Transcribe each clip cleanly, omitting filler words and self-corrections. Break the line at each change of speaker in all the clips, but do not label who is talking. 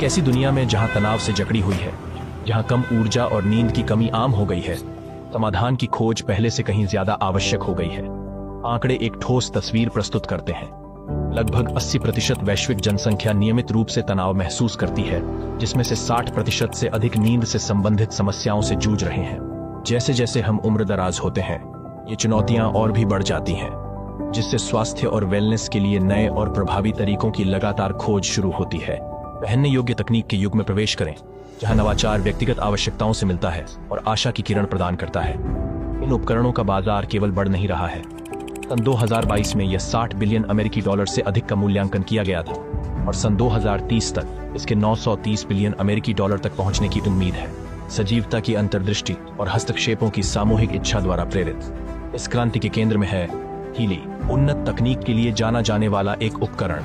एक ऐसी दुनिया में जहां तनाव से जकड़ी हुई है, जहां कम ऊर्जा और नींद की कमी आम हो गई है, समाधान की खोज पहले से कहीं ज्यादा आवश्यक हो गई है। आंकड़े एक ठोस तस्वीर प्रस्तुत करते हैं। लगभग 80% वैश्विक जनसंख्या नियमित रूप से तनाव महसूस करती है, जिसमें से 60% से अधिक नींद से संबंधित समस्याओं से जूझ रहे हैं। जैसे जैसे हम उम्र दराज होते हैं, ये चुनौतियां और भी बढ़ जाती हैं, जिससे स्वास्थ्य और वेलनेस के लिए नए और प्रभावी तरीकों की लगातार खोज शुरू होती है। पहनने योग्य तकनीक के युग में प्रवेश करें, जहां नवाचार व्यक्तिगत आवश्यकताओं से मिलता है और आशा की किरण प्रदान करता है। इन उपकरणों का बाजार केवल बढ़ नहीं रहा है। सन 2022 में यह 60 बिलियन अमेरिकी डॉलर से अधिक का मूल्यांकन किया गया था और सन 2030 तक इसके 930 बिलियन अमेरिकी डॉलर तक पहुंचने की उम्मीद है। सजीवता की अंतर्दृष्टि और हस्तक्षेपों की सामूहिक इच्छा द्वारा प्रेरित इस क्रांति के केंद्र में है हीली, उन्नत तकनीक के लिए जाना जाने वाला एक उपकरण।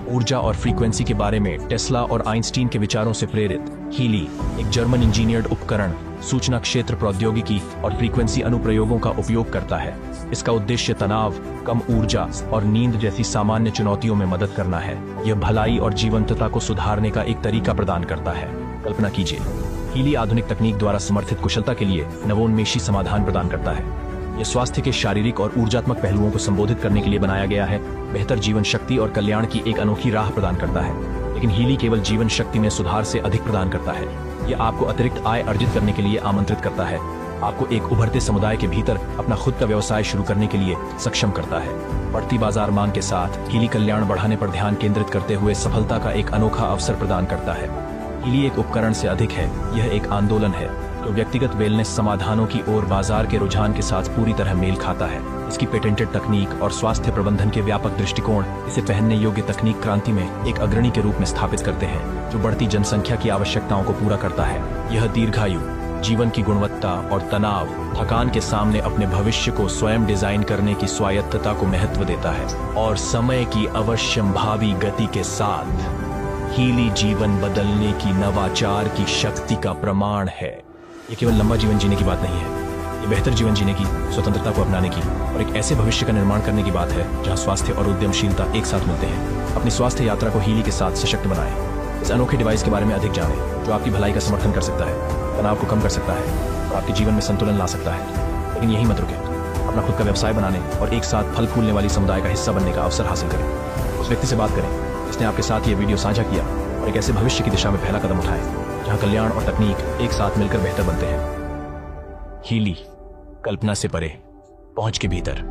ऊर्जा और फ्रीक्वेंसी के बारे में टेस्ला और आइंस्टीन के विचारों से प्रेरित हीली एक जर्मन इंजीनियर्ड उपकरण सूचना क्षेत्र प्रौद्योगिकी और फ्रीक्वेंसी अनुप्रयोगों का उपयोग करता है। इसका उद्देश्य तनाव, कम ऊर्जा और नींद जैसी सामान्य चुनौतियों में मदद करना है। यह भलाई और जीवंतता को सुधारने का एक तरीका प्रदान करता है। कल्पना कीजिए, हीली आधुनिक तकनीक द्वारा समर्थित कुशलता के लिए नवोन्मेषी समाधान प्रदान करता है। यह स्वास्थ्य के शारीरिक और ऊर्जात्मक पहलुओं को संबोधित करने के लिए बनाया गया है, बेहतर जीवन शक्ति और कल्याण की एक अनोखी राह प्रदान करता है। लेकिन हीली केवल जीवन शक्ति में सुधार से अधिक प्रदान करता है। यह आपको अतिरिक्त आय अर्जित करने के लिए आमंत्रित करता है, आपको एक उभरते समुदाय के भीतर अपना खुद का व्यवसाय शुरू करने के लिए सक्षम करता है। बढ़ती बाजार मांग के साथ हीली कल्याण बढ़ाने पर ध्यान केंद्रित करते हुए सफलता का एक अनोखा अवसर प्रदान करता है। हीली एक उपकरण से अधिक है, यह एक आंदोलन है जो व्यक्तिगत वेलनेस समाधानों की ओर बाजार के रुझान के साथ पूरी तरह मेल खाता है। इसकी पेटेंटेड तकनीक और स्वास्थ्य प्रबंधन के व्यापक दृष्टिकोण इसे पहनने योग्य तकनीक क्रांति में एक अग्रणी के रूप में स्थापित करते हैं, जो बढ़ती जनसंख्या की आवश्यकताओं को पूरा करता है। यह दीर्घायु, जीवन की गुणवत्ता और तनाव, थकान के सामने अपने भविष्य को स्वयं डिजाइन करने की स्वायत्तता को महत्व देता है। और समय की अवश्यंभावी गति के साथ हीली जीवन बदलने की नवाचार की शक्ति का प्रमाण है। ये केवल लंबा जीवन जीने की बात नहीं है, ये बेहतर जीवन जीने की, स्वतंत्रता को अपनाने की और एक ऐसे भविष्य का निर्माण करने की बात है जहां स्वास्थ्य और उद्यमशीलता एक साथ मिलते हैं। अपनी स्वास्थ्य यात्रा को हीली के साथ सशक्त बनाएं। इस अनोखे डिवाइस के बारे में अधिक जानें, जो आपकी भलाई का समर्थन कर सकता है, तनाव को कम कर सकता है और आपके जीवन में संतुलन ला सकता है। लेकिन यही मत रुके, अपना खुद का व्यवसाय बनाने और एक साथ फल फूलने वाली समुदाय का हिस्सा बनने का अवसर हासिल करें। उस व्यक्ति से बात करें जिसने आपके साथ ये वीडियो साझा किया और एक ऐसे भविष्य की दिशा में पहला कदम उठाए जहां कल्याण और तकनीक एक साथ मिलकर बेहतर बनते हैं। हीली, कल्पना से परे, पहुंच के भीतर।